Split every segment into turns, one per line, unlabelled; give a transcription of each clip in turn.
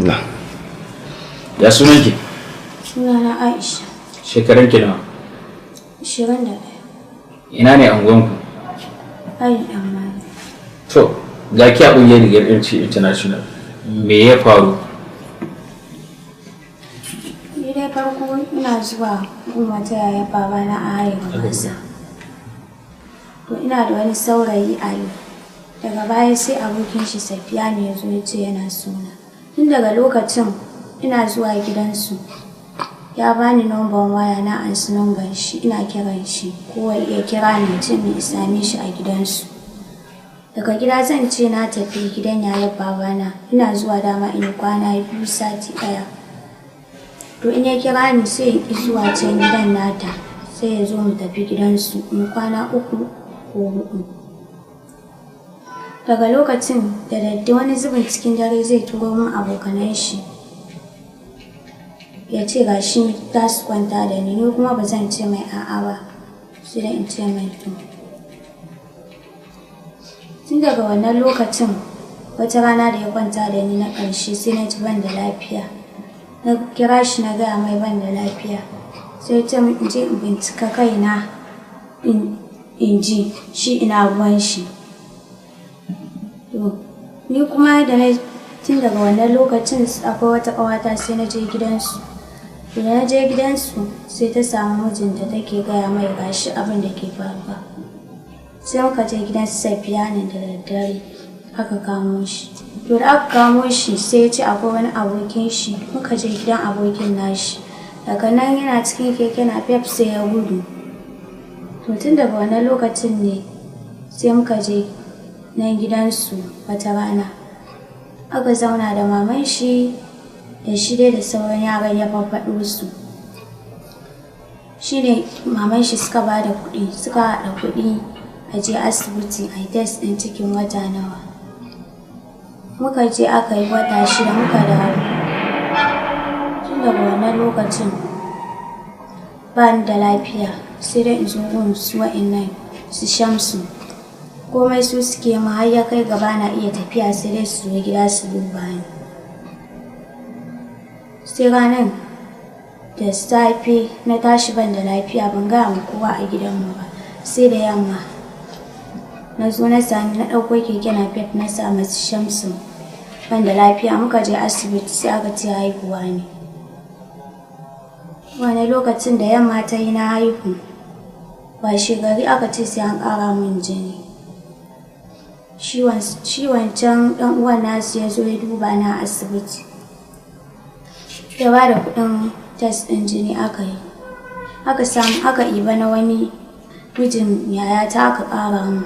bismillah. Ya sunan ki?
Sunana Aisha.
Shekaran ki nawa?
21.
Ina ne anguwanku?
Ayin amma.
To, ga ki a ƙungiyar Rigar Yanci International. Me ya faru?
Ni dai farko ina zuwa gun wata yaya babana a hayin gasa. To ina da wani saurayi Ali. Daga baya sai abokin shi Safiya ne ya zo ya ce yana suna. Tun daga lokacin ina zuwa gidansu. Ya bani numban waya na ansi numban shi, ina kiran shi ko ya kira ni ce mai same shi a gidansu. Daga gida zan ce na tafi gidan yayar babana, ina zuwa dama in kwana 2 sati ɗaya. To in ya kira ni sai in ki zuwa can gidan nata, sai ya zo mu tafi gidansu in kwana 3 ko 4. Daga lokacin da daddi wani zubin cikin dare zai turo min abokanan shi. Ya ce ga shi za su kwanta da ni kuma ba zan ce mai a'a ba, sai da in ce mai to. Tun daga wannan lokacin wata rana da ya kwanta da ni na ƙarshe sai na ji ban da lafiya. Na kira shi na gaya mai ban da lafiya, sai ce min in je in bincika kaina in ji shi ina ruwan shi. To ni kuma da na tun daga wannan lokacin akwai wata ƙawata sai na je gidansu. Da na je gidansu sai ta samu mijinta take gaya mai gashi abin da ke faruwa. Sai muka je gidan Safiya ne da daddare aka kamo shi. To da aka kamo shi sai ya ce akwai wani abokin shi, muka je gidan abokin nashi. Daga nan yana cikin keke napep sai ya gudu. To tun daga wannan lokacin ne sai muka je nan gidansu wata rana. Aka zauna da maman shi da shi dai da sauran yaran ya farfaɗo su. Shi ne maman shi suka ba da kuɗi, suka haɗa kuɗi a je asibiti a yi test ɗin cikin wata nawa. Muka je aka yi wata 6 muka dawo. Tun daga wannan lokacin ba ni da lafiya sai dai in zo gun su wa'innan su Shamsu. Komai su suke ma har ya kai gaba na iya tafiya sai dai su zo gida su duba ni. Sai ranar da safe na tashi ban da lafiya ban gaya ma kowa a gidanmu ba, sai da yamma na zo na sami na ɗauko keke napep na sa masu Shamsu ban da lafiya muka je asibiti sai aka ce haihuwa ne. Wani lokacin da yamma ta yi na haihu, washe gari aka ce sai an ƙara min jini. Shi wancan ɗan uwan nasu ya zo ya duba na asibiti. Ya ba da kuɗin test ɗin jini aka yi. Aka iba na wani mijin yayata aka ƙara mu.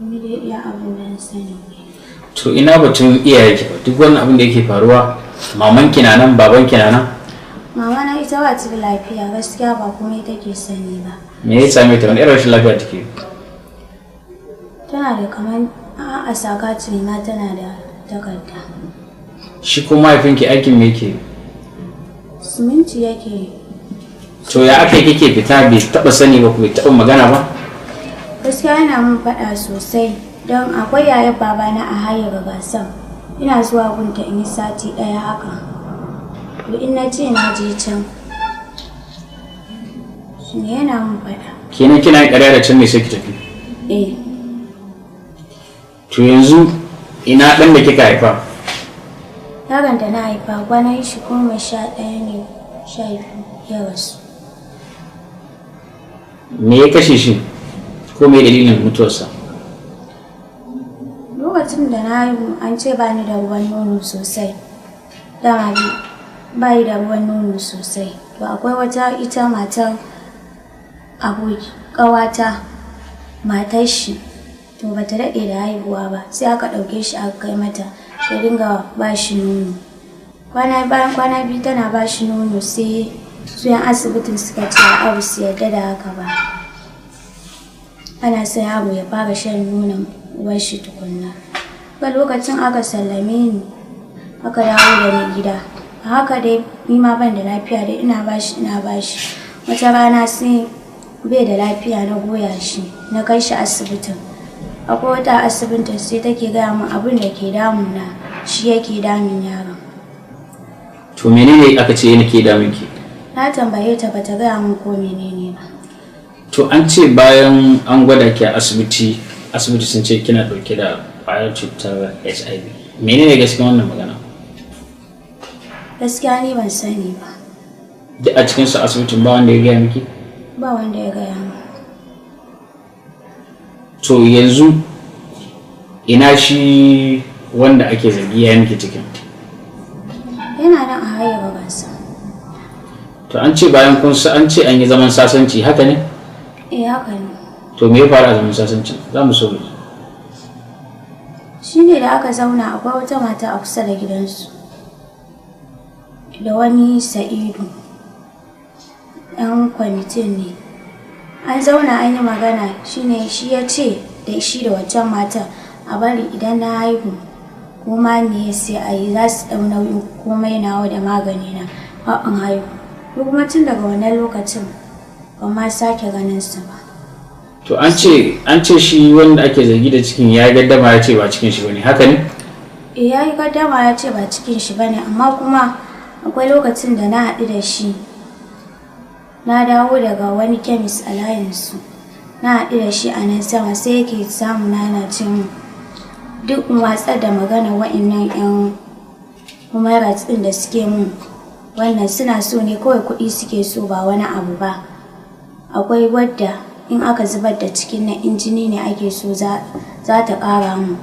Ni dai iya abin da na sani.
To ina batun iyaye ki ba, duk wannan abin da yake faruwa maman ki na nan, baban ki na nan?
Mama na ita ba ta da lafiya gaskiya ba kuma ita ke sani ba.
Me ya same ta, wani irin rashin lafiya take?
Tana da kaman a sakatiri ma tana da takarda.
Shi kuma mahaifinki aikin me yake?
Siminti yake.
To ya aka yi kike fita bai taɓa sani ba, ku bai taɓa magana ba?
Gaskiya yana mun faɗa sosai don akwai yayar babana a hayar gasan. Ina zuwa gunta in yi sati 1 haka. To in na ce na je can, shi ne yana mun faɗa.
Kenan kina yin ƙarya da can ne sai ki tafi?
Eh.
To yanzu ina ɗan da kika haifa?
Yaron da na haifa kwanan shi 11 ne 12 ya rasu.
Me ya kashe shi? Ko me dalilin mutuwarsa?
Lokacin da na haihu an ce ba ni da ruwan nono sosai. Dama ba yi da ruwan nono sosai. To akwai wata ita matar ƙawata matar shi. To bata daɗe da haihuwa ba sai aka ɗauke shi aka kai mata ta dinga ba shi nono. Bayan kwana 2 tana ba shi nono sai su yan asibitin suka ce a su yarda da haka ba. Ana son yaro ya fara shan nonon uwar shi tukunna. Ga lokacin aka sallame ni aka dawo da ni gida. A haka dai ni ma ban da lafiya dai ina bashi. Wata rana sai bai da lafiya na goya shi na kai shi asibitin. Akwai wata asibitin sai take gaya min abin da ke damuna. shi yake damin yaron.
To menene aka ce yana ke damin ki?
Na tambaye ta bata gaya min ko menene ba.
To an ce bayan an gwada ki a asibiti sun ce kina dauke da ƙwayar cutar HIV. Menene gaskiya wannan magana?
Gaskiya ni ban sani ba.
Duk a cikin su asibitin ba wanda ya gaya miki?
Ba wanda ya gaya min.
To yanzu ina shi wanda ake zargi ya miki cikin?
Yana nan a hayar gabansa.
To an ce bayan an ce an yi zaman sasanci haka ne?
Haka ne.
To me ya faru a zaman sasanci? Za mu so mu.
Shi ne da aka zauna akwai wata mata a kusa da gidansu. Da wani Sa'idu. Ɗan kwamitin ne. An zauna an yi magana shine shi ya ce da shi da waccan mata a bari idan na haihu kuma me sai a yi za su ɗau nauyin komai nawa da magani na har in haihu. Kuma tun daga wannan lokacin ban ma sake ganin sa ba.
To an ce shi wanda ake zargi da cikin ya gaddama ya ce ba cikin shi bane haka ne?
Ya yi gaddama ya ce ba cikin shi bane amma kuma akwai lokacin da na haɗu da shi na dawo daga wani kemis a layinsu na haɗu da shi a nan sama sai yake samu na ce mu duk watsar da magana wa'annan 'yan humarat ɗin da suke mun wannan suna so ne kawai kuɗi suke so ba wani abu ba. Akwai wadda in aka zubar da cikin na injini ne ake so za ta ƙara mu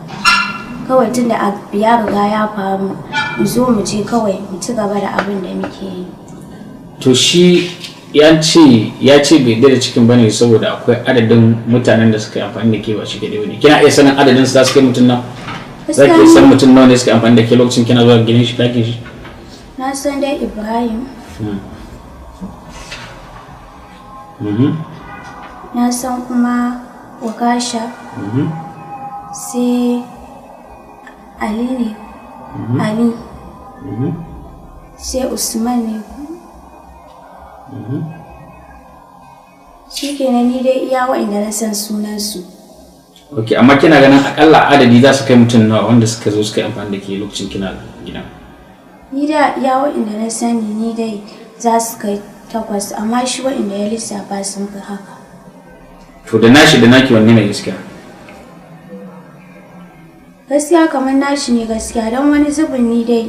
kawai tunda abu ya riga ya faru mu zo mu je kawai mu ci gaba da abin da muke yi.
To shi ya ce bai da cikin bane saboda akwai adadin mutanen da suka yi amfani da ke ba shi kadai bane. Kina iya sanin adadin su za su kai mutum nan? Za ki iya san mutum nawa ne suka amfani da ke lokacin kina zuwa gidan shi ɗakin shi?
Na san dai Ibrahim. Na san kuma Wakasha. Sai Ali ne. Ali. Sai Usman ne. Shi kenan ni dai iya wa'inda na san sunansu.
Ok, amma kina ganin akalla adadi za su kai mutum nawa wanda suka zo suka yi amfani da ke lokacin kina gidan?
Ni da iya wa'inda na sani ni dai za su kai 8 amma shi wa'inda ya lissafa sun fi haka.
To da nashi da naki wanne ne gaskiya?
Gaskiya kamar nashi ne gaskiya don wani zubin ni dai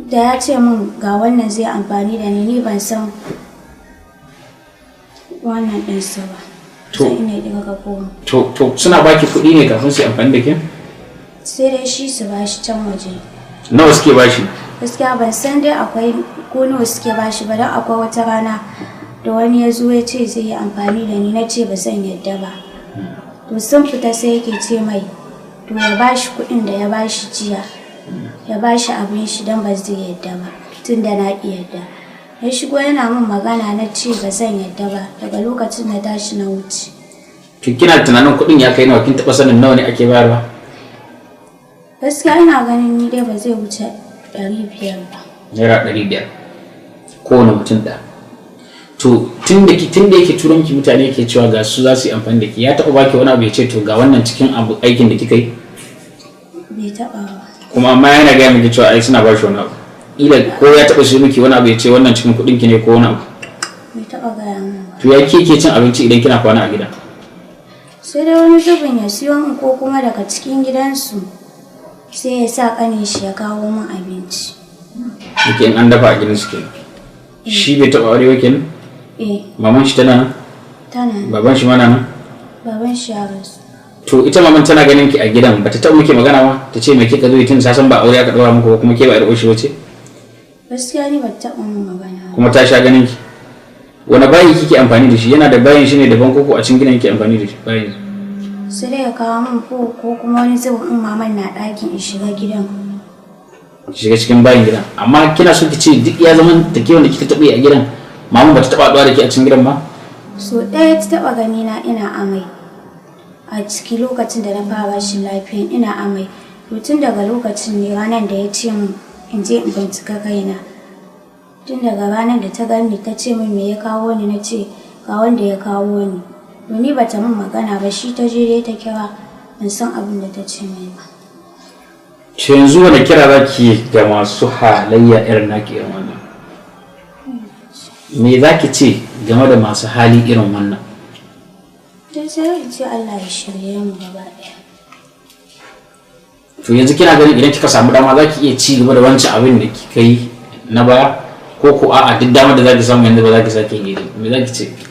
da ya ce min ga wannan zai amfani da ni ban san wannan ɗinsa ba.
To suna baki kuɗi ne kafin su amfani da ke?
Sai dai shi su bashi can waje.
Nawa suke bashi?
Gaskiya ban san dai akwai ko nawa suke bashi ba don akwai wata rana da wani ya zo ya ce zai yi amfani da ni na ce ba zan yadda ba. To sun fita sai yake ce mai to ya bashi kuɗin da ya bashi jiya ya bashi abin shi don ba zai yadda ba tun da na ƙi yadda. Ya shigo yana min magana na ce ba zan yadda ba daga lokacin na tashi na wuce.
To kina tunanin kuɗin ya kai nawa kin taɓa sanin nawa ne ake bayarwa?
Gaskiya ina ganin ni dai ba zai wuce 500 ba.
Naira 500 kowane mutum ɗaya. To tun da yake turon ki mutane ke cewa ga su za su yi amfani da ki ya taɓa baki wani abu ya ce to ga wannan cikin abu aikin da kika yi?
Bai taɓa ba.
Kuma amma yana gaya miki cewa ai suna ba shi wani abu. Ila ko ya taɓa shi miki wani abu ya ce wannan cikin kuɗin ki ne ko wani abu?
Bai taɓa gaya min ba.
To ya ke cin abinci idan kina kwana a gida?
Sai dai wani zubin ya siyo min ko kuma daga cikin gidansu sai ya sa ƙanin shi ya kawo min abinci.
Yake in an dafa a gidan su kenan. Shi bai taɓa aure ba kenan? Maman shi tana nan?
Tana nan.
Baban shi ma na nan?
Baban shi ya rasu.
To ita maman tana ganin ki a gidan bata taɓa muke magana ba ta ce me kika zo tun sasan ba aure aka ɗaura muku kuma ke ba ƴar uwarshi bace?
Gaskiya ni ba taɓa min magana.
Kuma ta sha ganin ki. Wani bayi kike amfani da shi? Yana da bayin shi ne daban koko a cikin gidan kike amfani da shi bayin?
Sai dai ya kawo min ko kuma wani zubin in maman na ɗakin in shiga gidan.
Shiga cikin bayin gidan. Amma kina so ki ce duk ya zaman takewan da kika taɓa yi a gidan maman bata taɓa haɗuwa da ke a cikin gidan ba?
So ɗaya ta taɓa gani na ina amai. A ciki lokacin da na fara rashin lafiyan ina amai. To tun daga lokacin ne ranar da ya ce min in je in bincika kaina. Tun daga ranar da ta gani ta ce min me ya kawo ni na ce ga wanda ya kawo ni. To ni bata min magana ba shi ta je dai ta kira ban san abin da ta ce mai ba.
To yanzu wani kira za ki ga masu halayya irin naki irin wannan? Me za ki ce game da masu hali irin wannan?
Dai sai in ce Allah ya shirye mu gaba ɗaya.
To yanzu kina ganin idan kika samu dama za ki iya ci gaba da wancan abin da kika yi na baya, ko ko a'a duk damar da za ki samu yanzu ba za ki sake yi? Me za ki ce?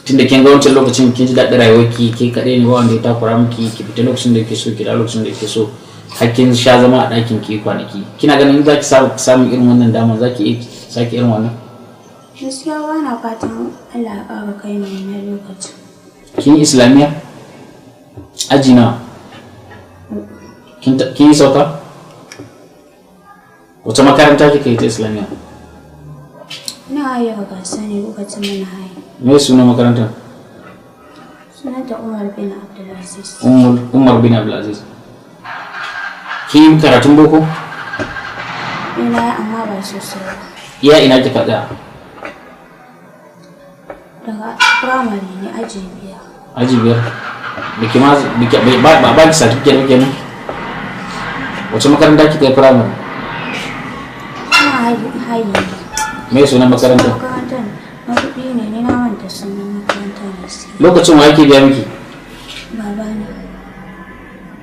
Tunda kin ga wancan lokacin kin ji daɗin rayuwarki, ke kaɗai ne ba wanda ya takura miki, ki fita lokacin da yake so, ki da lokacin da yake so, hakkin sha zama a ɗakin ki kwanaki. Kina ganin za ki samu irin wannan dama za ki iya sake irin wannan?
Gaskiya ba na fatan Allah ya ƙara kai ni wannan lokacin.
Kin yi islamiyya? Aji na? Kin yi sauka? Wace makaranta kika yi ta islamiyya?
Ina haye gasa ne lokacin muna haye.
Me sunan makarantar?
Sunanta Umar bin Abdulaziz.
Umar bin Abdulaziz. Kin yi karatun boko?
Ina yi amma ba sosai ba.
Iya ina kika tsaya?
Daga firamare ne aji 5.
Aji 5? Ba ki certificate ba kenan? Wace makaranta kika yi firamare?
Ina haye.
Me sunan makarantar?
Makarantar na kuɗi ne, ni na manta sunan makarantar gaskiya.
Lokacin wa yake biya miki?
Babana.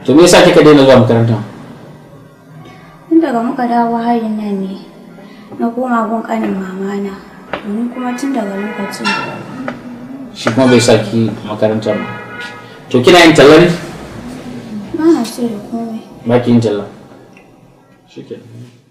To me yasa kika daina zuwa makarantar?
Tun daga muka dawo hayin nan ne na koma gun ƙanin mamana, domin kuma tun daga lokacin
shi kuma bai saki makarantar ba. To kina yin talla ne?
ba na so da komai.
Ba ki yin talla. Shikenan.